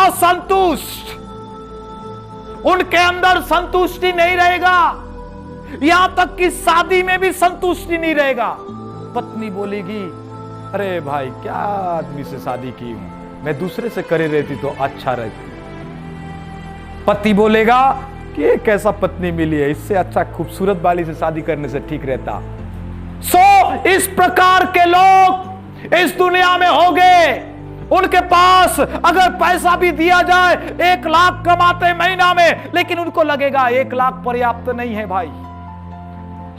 असंतुष्ट, उनके अंदर संतुष्टि नहीं रहेगा, यहां तक कि शादी में भी संतुष्टि नहीं रहेगा। पत्नी बोलेगी, अरे भाई क्या आदमी से शादी की हूं, मैं दूसरे से करे रहती तो अच्छा रहती। पति बोलेगा कि ये कैसा पत्नी मिली है, इससे अच्छा खूबसूरत वाली से शादी करने से ठीक रहता। इस प्रकार के लोग इस दुनिया में होंगे। उनके पास अगर पैसा भी दिया जाए, 1 लाख कमाते महीना में, लेकिन उनको लगेगा 1 लाख पर्याप्त नहीं है भाई,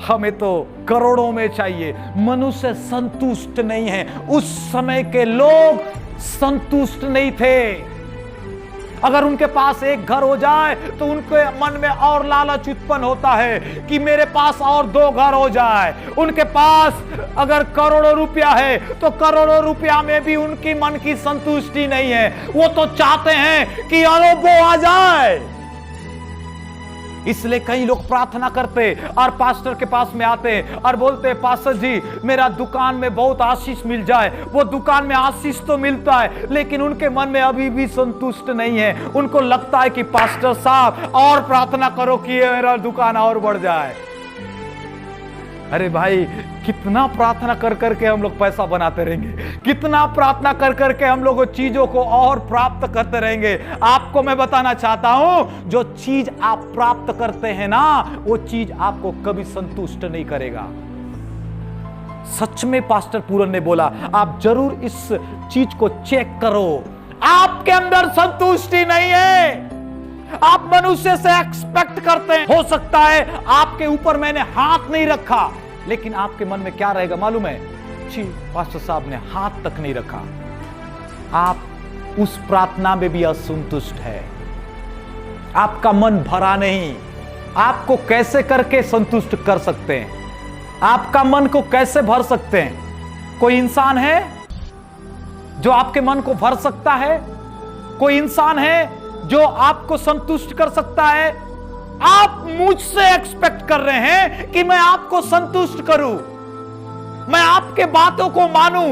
हमें तो करोड़ों में चाहिए। मनुष्य संतुष्ट नहीं है। उस समय के लोग संतुष्ट नहीं थे। अगर उनके पास एक घर हो जाए तो उनके मन में और लालच उत्पन्न होता है कि मेरे पास और 2 घर हो जाए। उनके पास अगर करोड़ों रुपया है तो करोड़ों रुपया में भी उनकी मन की संतुष्टि नहीं है। वो तो चाहते हैं कि अरबों आ जाए। इसलिए कई लोग प्रार्थना करते और पास्टर के पास में आते और बोलते, पास्टर जी मेरा दुकान में बहुत आशीष मिल जाए। वो दुकान में आशीष तो मिलता है, लेकिन उनके मन में अभी भी संतुष्ट नहीं है। उनको लगता है कि पास्टर साहब और प्रार्थना करो कि मेरा दुकान और बढ़ जाए। अरे भाई, कितना प्रार्थना कर करके हम लोग पैसा बनाते रहेंगे, कितना प्रार्थना कर करके हम लोग चीजों को और प्राप्त करते रहेंगे। आपको मैं बताना चाहता हूं, जो चीज आप प्राप्त करते हैं ना, वो चीज आपको कभी संतुष्ट नहीं करेगा। सच में पास्टर पूरन ने बोला, आप जरूर इस चीज को चेक करो। आपके अंदर संतुष्टि नहीं है। आप मनुष्य से एक्सपेक्ट करते हैं। हो सकता है आपके ऊपर मैंने हाथ नहीं रखा, लेकिन आपके मन में क्या रहेगा मालूम है? जी पास्टर साहब ने हाथ तक नहीं रखा। आप उस प्रार्थना में भी असंतुष्ट है। आपका मन भरा नहीं। आपको कैसे करके संतुष्ट कर सकते हैं? आपका मन को कैसे भर सकते हैं? कोई इंसान है जो आपके मन को भर सकता है? कोई इंसान है जो आपको संतुष्ट कर सकता है? आप मुझसे एक्सपेक्ट कर रहे हैं कि मैं आपको संतुष्ट करूं, मैं आपके बातों को मानूं,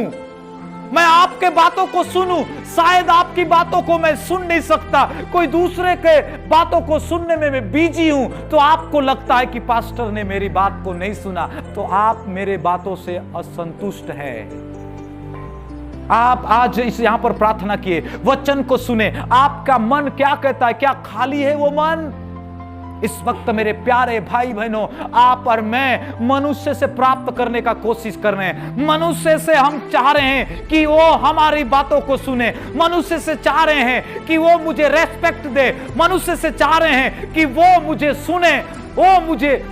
मैं आपके बातों को सुनूं। शायद आपकी बातों को मैं सुन नहीं सकता, कोई दूसरे के बातों को सुनने में मैं बिजी हूं, तो आपको लगता है कि पास्टर ने मेरी बात को नहीं सुना, तो आप मेरे बातों से असंतुष्ट हैं। आप आज इस यहां पर प्रार्थना किए, वचन को सुने, आपका मन क्या कहता है? क्या खाली है वो मन? इस वक्त मेरे प्यारे भाई बहनों, आप और मैं मनुष्य से प्राप्त करने का कोशिश कर रहे हैं। मनुष्य से हम चाह रहे हैं कि वो हमारी बातों को सुने। मनुष्य से चाह रहे हैं कि वो मुझे रेस्पेक्ट दे। मनुष्य से चाह रहे हैं कि वो मुझे सुने, वो मुझे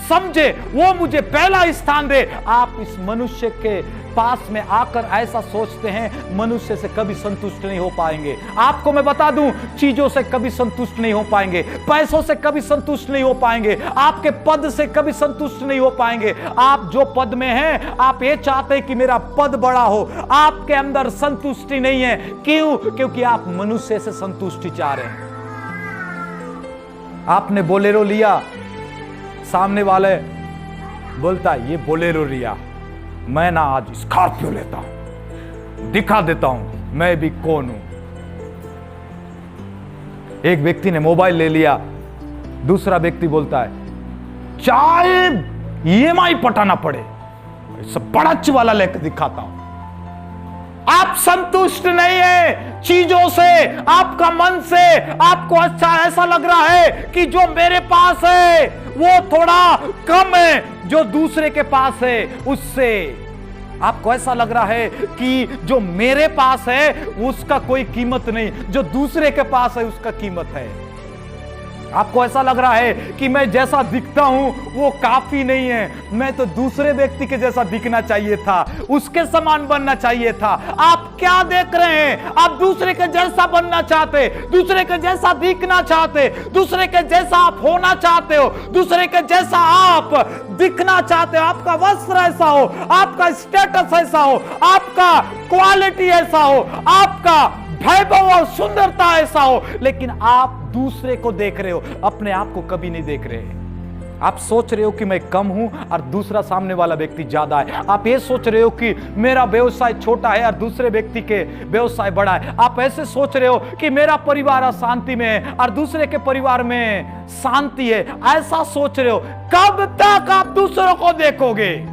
समझे, वो मुझे पहला स्थान दे। आप इस मनुष्य के पास में आकर ऐसा सोचते हैं, मनुष्य से कभी संतुष्ट नहीं हो पाएंगे। आपको मैं बता दूं, चीजों से कभी संतुष्ट नहीं हो पाएंगे, पैसों से कभी संतुष्ट नहीं हो पाएंगे, आपके पद से कभी संतुष्ट नहीं हो पाएंगे। आप जो पद में हैं, आप ये चाहते हैं कि मेरा पद बड़ा हो, आपके अंदर संतुष्टि नहीं है। क्यों? क्योंकि आप मनुष्य से संतुष्टि चाह रहे हैं। आपने बोलेरो लिया, सामने वाले बोलता है ये बोलेरो लिया, मैं ना आज स्कॉर्पियो लेता हूं, दिखा देता हूं मैं भी कौन हूं। एक व्यक्ति ने मोबाइल ले लिया, दूसरा व्यक्ति बोलता है चाहे ईएमआई पटाना पड़े, सब बड़ा अच्छी वाला लेकर दिखाता हूं। आप संतुष्ट नहीं है चीजों से, आपका मन से आपको अच्छा ऐसा लग रहा है कि जो मेरे पास है वो थोड़ा कम है, जो दूसरे के पास है उससे। आपको ऐसा लग रहा है कि जो मेरे पास है उसका कोई कीमत नहीं, जो दूसरे के पास है उसका कीमत है। आपको ऐसा लग रहा है कि मैं जैसा दिखता हूं वो काफी नहीं है, मैं तो दूसरे व्यक्ति के जैसा दिखना चाहिए था, उसके समान बनना चाहिए था। आप क्या देख रहे हैं? आप दूसरे के जैसा बनना चाहते, दूसरे के जैसा दिखना चाहते, दूसरे के जैसा आप होना चाहते हो, दूसरे के जैसा आप दिखना चाहते हो। आपका वस्त्र ऐसा हो, आपका स्टेटस ऐसा हो, आपका क्वालिटी ऐसा हो, आपका वैभव और सुंदरता ऐसा हो, लेकिन आप दूसरे को देख रहे हो, अपने आप को कभी नहीं देख रहे। आप सोच रहे हो कि मैं कम हूं और दूसरा सामने वाला व्यक्ति ज्यादा है। आप ये सोच रहे हो कि मेरा व्यवसाय छोटा है और दूसरे व्यक्ति के व्यवसाय बड़ा है। आप ऐसे सोच रहे हो कि मेरा परिवार अशांति में है और दूसरे के परिवार में शांति है। ऐसा सोच रहे हो। कब तक आप दूसरों को देखोगे?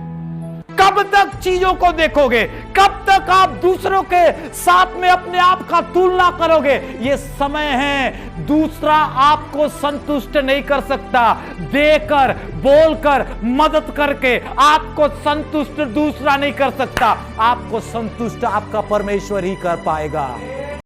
कब तक चीजों को देखोगे? कब तक आप दूसरों के साथ में अपने आप का तुलना करोगे? ये समय है, दूसरा आपको संतुष्ट नहीं कर सकता। देकर, बोलकर, मदद करके आपको संतुष्ट दूसरा नहीं कर सकता। आपको संतुष्ट आपका परमेश्वर ही कर पाएगा।